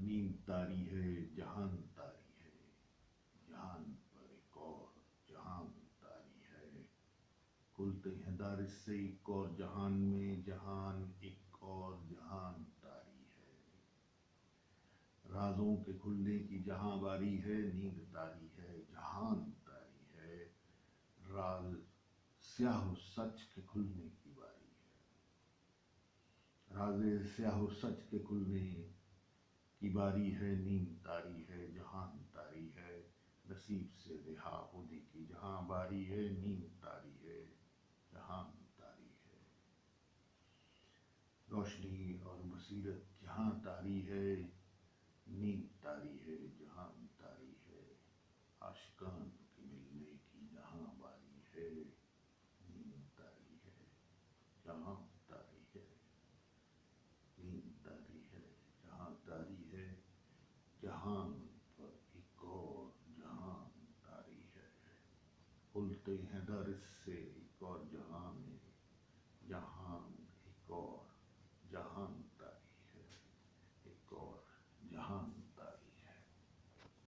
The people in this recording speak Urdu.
نیند طاری ہے جہان طاری ہے، جہان پر ایک اور جہان طاری ہے، کھلتے ہیں در اس سے ایک اور جہان میں، جہان ایک اور جہان طاری ہے، رازوں کے کھلنے کی جہاں باری ہے، نیند طاری ہے جہان طاری ہے، راز سیاہ و سچ کے کھلنے کی باری ہے، راز سیاہ و سچ کے کھلنے کی باری ہے، نیند طاری ہے جہان طاری ہے، نصیب سے رہا ہونے کی جہاں باری ہے، نیند طاری ہے جہان طاری ہے، روشنی اور بصیرت جہاں طاری ہے، نیند طاری ہے جہان طاری ہے، عاشقان کے ملنے کی جہاں باری ہے، نیند طاری ہے جہاں طاری ہے، نیند طاری ہے جہاں طاری ہے، جہان پر ایک اور جہان طاری ہے، کھلتے ہیں در اس سے ایک اور جہاں میں، جہان ایک اور